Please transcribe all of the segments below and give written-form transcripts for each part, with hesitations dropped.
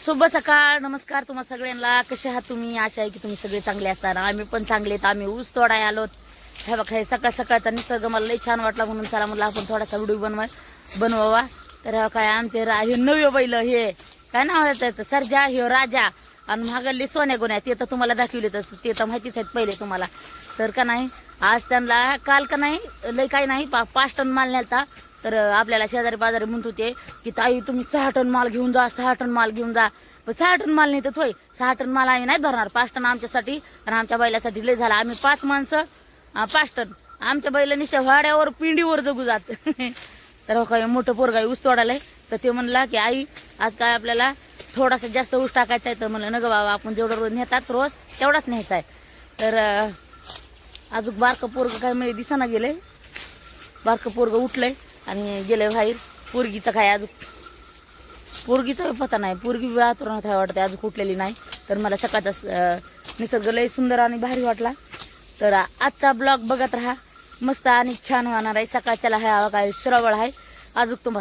शुभ सकाळ, नमस्कार तुम्हा सगळ्यांना. कसे आहात तुम्ही? आशा आहे की तुम्ही सगळे चांगले असताना. आम्ही पण चांगलेत. आम्ही ऊस तोडायला आलोत. हे बघा, हे सकाळ सकाळचा निसर्ग मला लई छान वाटला म्हणून चला म्हणलं आपण थोडासा व्हिडिओ बनवावा. तर हे काय आमचे हे नवे बैल, हे काय नाव आहे त्याचं, सर्जा, हे राजा आणि महागल्ली सोन्या गुन्ह्या, ते तर तुम्हाला दाखवले तसं, ते तर माहितीच आहेत पहिले तुम्हाला. तर का नाही आज त्यांना काल का नाही लई काही नाही 5 टन माल नेलता. तर आपल्याला शेजारी बाजारी म्हणत होते की ताई तुम्ही 6 टन माल घेऊन जा, 6 टन माल घेऊन जा. पण 6 टन माल नाही तर थोय 6 टन माल आम्ही नाही धरणार. 5 टन आमच्यासाठी आणि आमच्या बैलासाठी लय झाला. आम्ही 5 माणसं 5 टन. आमच्या बैलांनी त्या वाड्यावर पिंडीवर जगू जात. तर काय मोठं पोरगा ऊस तोडायला, तर ते म्हणला की आई आज काय आपल्याला थोडासा जास्त ऊस टाकायचा आहे. तर म्हणलं न ग बाबा, आपण जेवढं रोज नेतात रोज तेवढाच न्यायचा आहे. तर अजून बारकं पोरगं काय म्हणजे दिसाना गेले. बारकं पोरगं उठलंय आणि गेले बाहेर. पोरगीचं काय अजून पोरगीचा पता नाही, पोरगी आतुरात आहे वाटते, अजून कुठलेली नाही. तर मला सकाळचा निसर्ग लय सुंदर आणि भारी वाटला. तर आजचा ब्लॉग बघत राहा, मस्त आणि छान होणार आहे. सकाळच्याला आहे काय श्रावळ आहे. अजून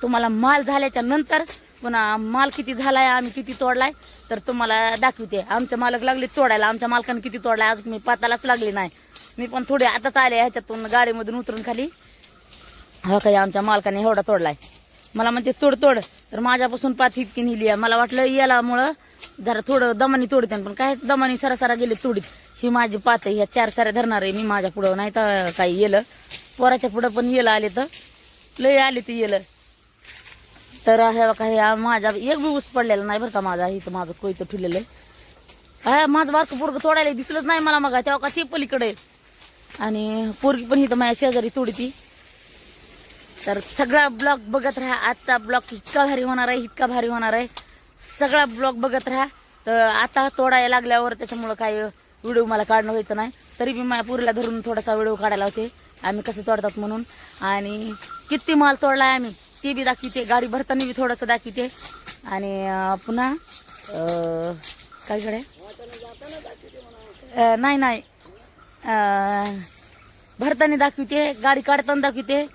तुम्हाला माल झाल्याच्या नंतर पुन्हा माल किती झालाय, आम्ही किती तोडलाय तर तुम्हाला दाखवते. आमचे मालक लागले तोडायला, आमच्या मालकाने किती तोडलाय अजून मी पातालाच लागले नाही. मी पण थोडे आताच आले ह्याच्यातून गाडीमधून उतरून खाली. हा काही आमच्या मालकाने एवढा तोडलाय. मला म्हणते तोड तोड, तर माझ्यापासून पात इतकी नेली आहे. मला वाटलं यालामुळं जरा थोडं दमानी तोडते, पण काहीच दमानी सरासरा गेले तोडीत. ही माझी पात आहे, ह्या 4 साऱ्या धरणार आहे मी माझ्या पुढं, नाही तर काही येलं पोराच्या पुढं पण येलं आले तर लय आले ते येलं. तर हे बघा, हे माझा एक बी ऊस पडलेला नाही बरं का. माझा इथं माझं कोयतं ठेवलेलं आहे. हा माझं बारकं पोरगं तोडायला दिसलंच नाही मला मग, तेव्हा का ते पलीकडे आणि पोरगी पण इथं माझ्या शेजारी तोडती. तर सगळा ब्लॉग बघत राहा. आजचा ब्लॉग इतका भारी होणार आहे, इतका भारी होणार आहे. सगळा ब्लॉग बघत राहा. तर आता तोडायला लागल्यावर त्याच्यामुळं काय व्हिडिओ मला काढणं व्हायचं नाही, तरी मी माझ्या पुरीला धरून थोडासा व्हिडिओ काढायला होते आम्ही कसं तोडतात म्हणून. आणि किती माल तोडलाय आम्ही ते बी दाखवते, गाडी भरताना बी थोडंसं दाखवते. आणि पुन्हा काय कडे नाही भरताना दाखवते, गाडी काढताना दाखवते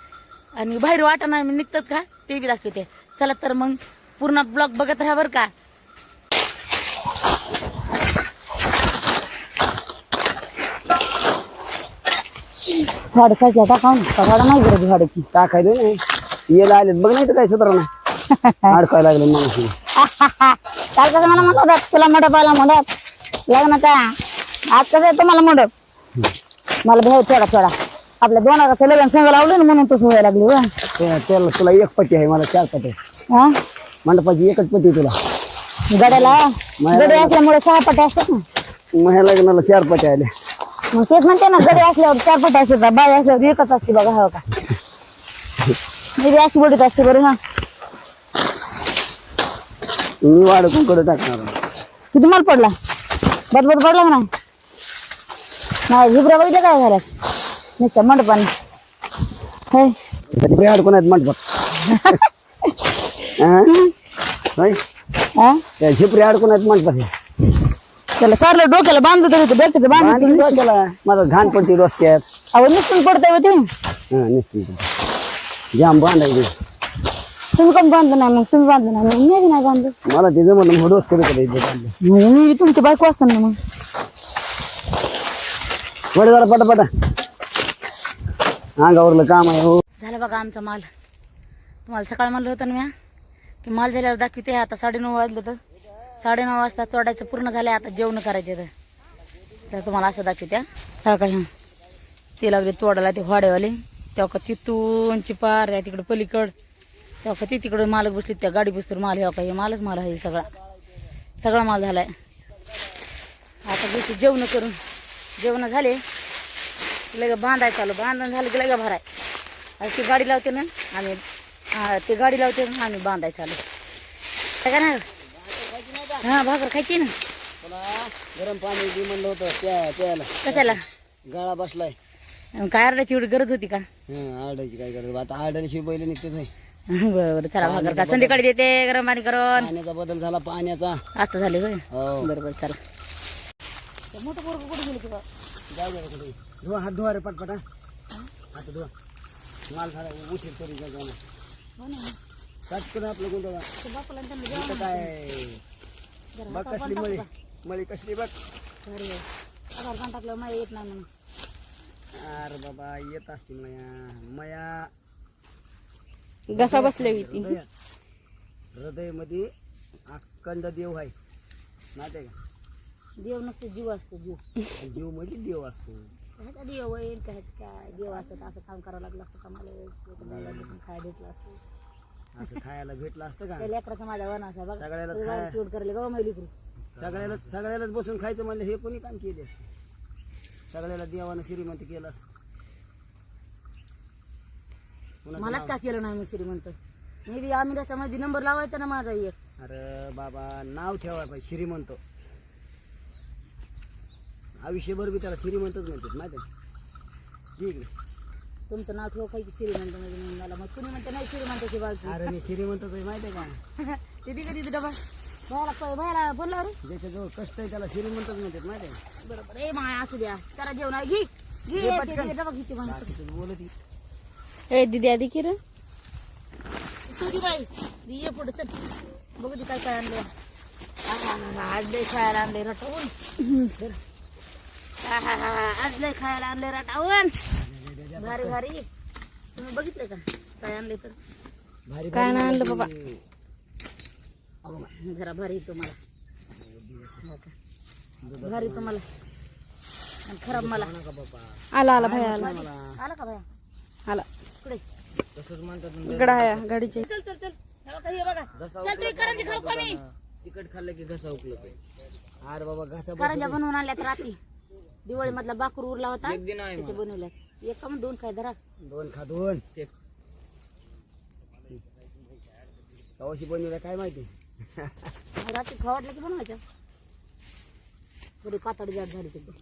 आणि बाहेर वाटाणा निघतात का ते बी दाखवते. चला तर मग पूर्ण ब्लॉग बघत राहा बरं का. भाडं साईडला टाकावं ना, भाडं नाही गरज भाड्याची टाकायला नाही येला आले बघ, नाही तर काय सुधारणा अडकायला लागलं माणूस. काल कसं मला म्हणत होतात तुला मंडप आला, मंडप लग्नाचा. आज कसं आहे तुम्हाला मंडप, मला भेळ थोडा थोडा आपल्या 2 हजाराचं लग्न संघ लावलं ना म्हणून तसं व्हायला लागली. त्याला तुला 1 पट्टी आहे, मला 4 पट्टी आहे. मंडपाची 1च पट्टी तुला. गड्याला गडे असल्यामुळे 6 पट्ट्या असतात ना. माझ्या लग्नाला 4 पट्ट्या आल्या. मग तेच म्हणते ना, गडे असल्यावर 4 पट्ट्या असतात, बाय असल्यावर 1च असते बघा. हो का, मी बी अशी बोलत असते बरं. हा मी वाढकून कडे टाकणार. किती माल पडला, बदबद पडला का नाही? नाही झिबऱ्या बघितल्या काय झाल्या नुसत्या मंडपाने. अडकून आहेत मंडपात. त्या झिपरी अडकून आहेत मंडपात. त्याला सारलं डोक्याला बांधतो तरी डोक्याचं बांधतो, माझा घाण पडते रस्त्यात. अहो निसून पडतंय हो ते. निश्चित जाम बांधायचे. तुम्ही कम बांधलं नाही, मग तुम्ही बांधलं नाही, मग मी बी नाही बांधलं. मला ते जमलं डोस करत मी तुमची बायको असेल ना. मग बरं जरा पटापटा अंगावरलं काम आहे. हो झालं बघा आमचा माल. तुम्हाला सकाळ म्हणलं होतं ना मी की माल झाल्यावर दाखवते. आता 9:30 वाजलं, तर 9:30 वाजता तोडायचं पूर्ण झालं. आता जेवण करायचे तर तुम्हाला असं दाखवते. हा काय ते लागले तोडायला ते वाड्यावाले. तेव्हा का तिथूनची पार आहे तिकडे पलीकड, तेव्हा का ती तिकडे मालक बसली त्या गाडी बसतर माल. हे काही मालच माल आहे, सगळा माल झालाय. आता घेते जेवण करून. जेवण झाले लगे बांधाय चालू, बांधून झालं की लगे भराय. ती गाडी लावते ना आम्ही, ते गाडी लावते ना आम्ही बांधाय चालू. काय ना हा भाकर खायची ना. गरम पाणी बी म्हणलं होतं प्यायला. कशाला गळा बसलाय. काय आरडायची एवढी गरज होती का? आरडायची काय गरज, आता आरडायशिवाय बैल निघते नाही. बरोबर, चला भाकर का संध्याकाळी देते गरम पाणी करून. पाण्याचा बदल झाला पाण्याचा. असं झाले होय. हो बरोबर, चला. मोठं पोरगं कुठे गेलं तुला? जाऊ दे कुठे धुवा, हात धुवा रे पटपटा. हात धुवा. माल झाला उशीर तरी जाऊ ना. काटकन आपलं कोणतं का? ते बापाला आणि त्यांना इथं जेवण काय जरा बघ हातावर कसली पाणी मळी टाकू मळी कसली बघ. का? अरे हातावर पाणी टाकलं माय येत नाही म्हणून. अरे बाबा येत असतील मया घसा बसले होती. हृदय मध्ये अखंड देव आहे माहिती आहे का? देव नसतो जीव असतो जीव. आणि जीव म्हणजे देव असतो. ह्याचा देव होईल काय काय देव असतं तर असं काम करावं लागलं असतं का मला खायला भेटलं असतं. असं खायला भेटलं असतं का? त्या लेकराचा माझा वनास आहे बघा. सगळ्यालाच तुझं खाय- चिवट करले बघा मैली करू. सगळ्यालाच बसून खायचं म्हणलं हे कोणी काम केले असतं? सगळ्याला देवानं श्रीमंत केलं असतं. कुणाचं मलाच नाव? का केलं नाही मग श्रीमंत मी बी आम्ही त्याच्यामध्ये नंबर लावायचा ना माझा एक. अरे बाबा नाव ठेवाय पाहिजे श्रीमंत. आयुष्यभर बी त्याला श्रीमंतच म्हणतात माहिती आहे? ठीक आहे. तुमचं नाव ठेव काही श्रीमंत म्हणजे मग मला मग कुणी म्हणते नाही श्रीमंताची बाजू. अरे मी श्रीमंतच आहे माहिती आहे का? ते दिग तिथे डबा बायला बोलला रे. ज्याच्याजवळ कष्ट आहे त्याला श्रीमंतच म्हणतात माहिती आहे? बरोबर ए माय असू द्या त्याला जेवण आहे. घे घे घे ते पटकन. डबा घेते म्हणून. बाकीचं बोलत ही. ए दिदी आधी की रे तू दे बाई दे ये पुढे चल बघू दे काय काय आणलं. आज लय खायला आणले रटावून. आज लय खायला आणले रटावून. भारी भारी तुम्ही बघितले का काय आणले तर भारी काय नाही आणलं बाबा. जरा भारी तुम्हाला हो का? भारी तुम्हाला आणि खराब मला. का बाबा आला आला भाई आला आला का बाया आला पुढे तसंच म्हणतात इकडं आहे गाडीचे. चल चल चल हे बघा हे बघा चल तू करंजी खाऊ का मी. तिखट खाल्लं की घसा उकलत. अरे बाबा घसा करंजा बनवून आणल्यात रात्री दिवाळी मधला बाकूर उरला होता त्याचे बनवल्यात. एक का मग दोन खाय धरा. दोन खा दोन. कवाशी बनवल्या काय माहिती? रात्री खाऊ वाटलं की बनवायच्या थोडी पातळ जात झाली तिथे.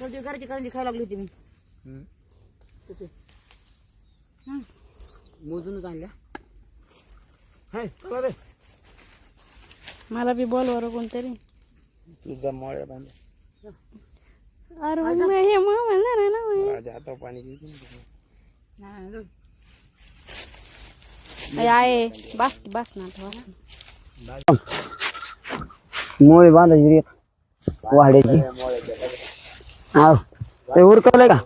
थोडी घरची करंजी खाऊ लागली होती मी तसे. मोजूनच आणल्या. हाय चला रे. मला बी बोलवर कोणतरी. तुझा मोळ्या बांध. अरे मग नाही हे मग म्हणणार आहे ना मग. माझ्या हातावर पाणी घेऊन. आहे बस बस ना आता, बस ना. मोळे बांधायची रे वाड्याची. हा ते उरकवलंय का?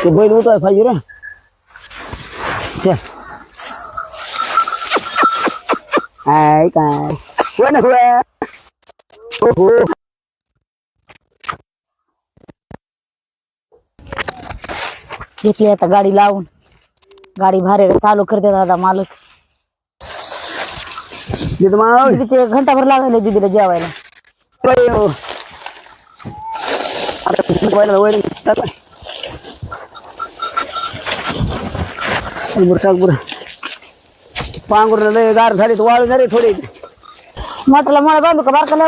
ते बैल उठाय पाहिजे रे. चल काय काय कोण हो हो. घेतली आता गाडी लावून. गाडी भारी चालू करते दादा मालक. दीदीचे घंटाभर लागले दीदीला जेवायला. पांघुर लय गार झाले वाळू झाले थोडे. मोठ्याला मोळ्या बांधू का बारकाला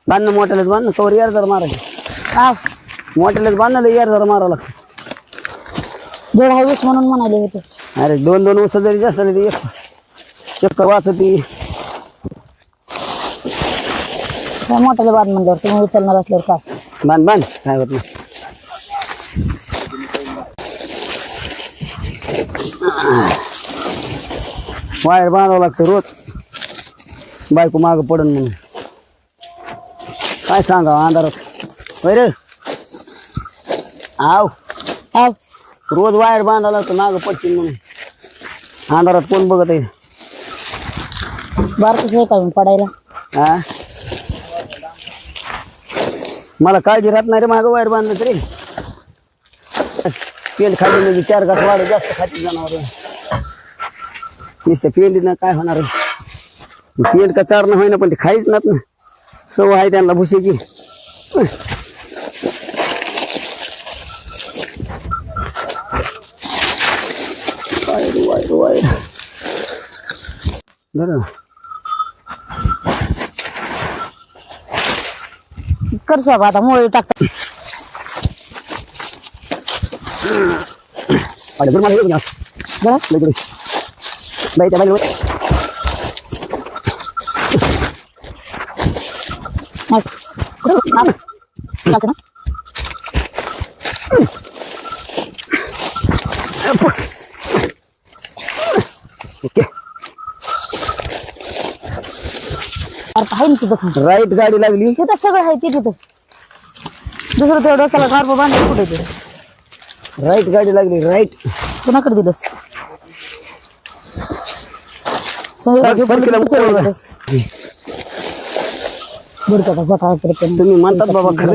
बांधणं मोठ्यालाच बांधणं कवर यार जर मारायचं. हा मोठ्यालाच बांधणं यार जर मारावं लागतं. जेवढा आहे ऊस म्हणून म्हणाले होते. अरे दोन दोन उस जरी जास्त झाले एक चक्कर वाचती. मोठ्याला बांध म्हणल्यावर तुम्ही उचलणार असल्यावर काय बांध बांध काय होत नाही. वायर बांधावं लागतं रोज. बायको माग पडन म्हणून काय सांगा अंधारात. होय रे आव आव रोज वायर बांधावं लागतं माग पडतील म्हणून. अंधारात कोण बघत आहे? बारकं खेळ का पडायला. हा मला काळजी राहत नाही रे मागं वायर बांधलं तरी. पेंड खाली म्हणजे 4 घास वाढ जास्त खाती जनावर. नुसतं पेंडीनं काय होणार आहे? पेंड का चारणं होईना पण ते खाईच नात ना. सवय आहे त्यांना भुसेची. वायर वायर वायर बरं कर साहेब आता मोळी टाकतात. अरे बरं मला येऊ द्या. जा, लय गुढी. बाई त्या बाईला ओके आहे ना तिथं राईट गाडी लागली. तिथं सगळं आहे तिथं दुसरं तेवढं त्याला गारबा बांधलं कुठे ते राईट गाडी लागली राईट. कुणाकडे दिलंस तुम्ही म्हणतात बाबा खरं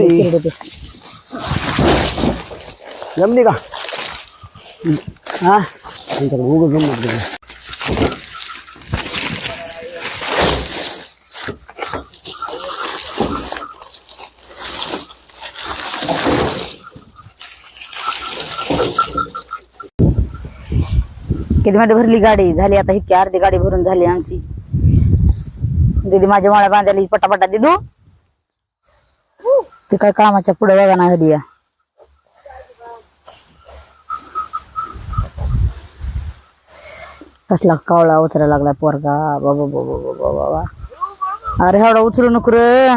जमली का हा त्यांच्याकडे उगं जमणार किती मिनिट भरली गाडी झाली आता इतकी अर्धी गाडी भरून झाली आमची. दीदी माझ्या माळ्या बांधायला पटापटा दिदू ते काय कामाच्या पुढे बघा ना हली या कसला कावळा उचलायला लागलाय पोरगा बाबा बाबा बाबा बाबा. अरे एवढा उचलू नको रे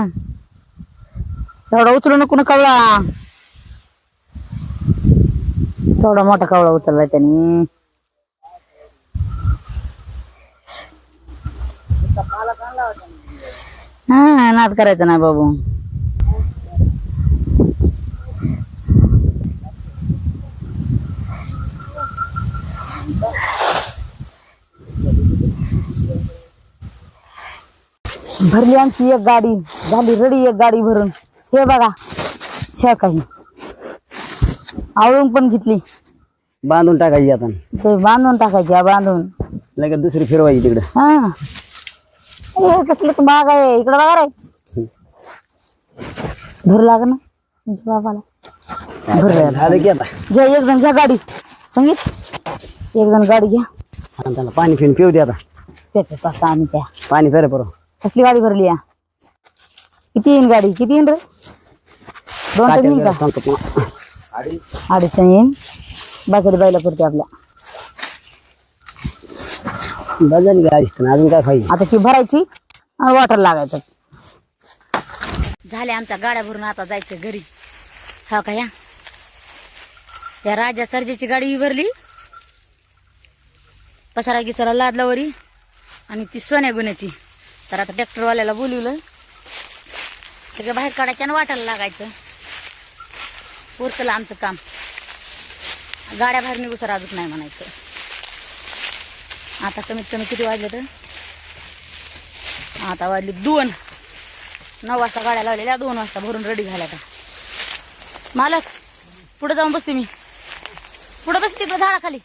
एवढा उचलू नको ना कावळा. तेवढा मोठा कावळा उचललाय त्यांनी. हा नाद करायचं नाही बाबू. भरली आमची एक गाडी झाली रडी एक गाडी भरून. हे बघा छे काही आवळून पण घेतली. बांधून टाकायची आपण ते बांधून टाकायची बांधून लगेच दुसरी फिरवायची तिकडे. हा कसलं तर बाग आहे इकडं बघा रे भरू लाग ना तुमच्या बाबाला भरू झालं की आता घ्या एक जण घ्या गाडी संगीत एक जण गाडी घ्या. आणि त्याला पाणी फिरून पिऊ दे आता. पेटे पाहता आम्ही त्या पाणी पेरे बरोबर कसली गाडी भरली या किती येईन गाडी किती येईन रे 2 टन येईन का 2.5 येईन. बाजारी बायला पुरते आपल्या बजाली गाडी अजून काय पाहिजे आता ती भरायची आणि वॉटर लागायचं. झाले आमच्या गाड्या भरून आता जायचं घरी. हा का या राजा सर्जेची गाडी भरली पसारा गिसारा लादला वरी आणि ती सोन्या गुन्ह्याची. तर आता ट्रॅक्टरवाल्याला बोलवलं सगळं बाहेर काढायचं आणि वाटायला लागायचं. उरकलं आमचं काम. गाड्या बाहेर निघू सर अजून नाही म्हणायचं. आता कमीत कमी किती वाजले तर आता वाजले 2. 9 वाजता गाड्या लावलेल्या 2 वाजता भरून रेडी झाल्या. आता मालक पुढे जाऊन बसते मी पुढे बसते तिकडे झाडाखाली.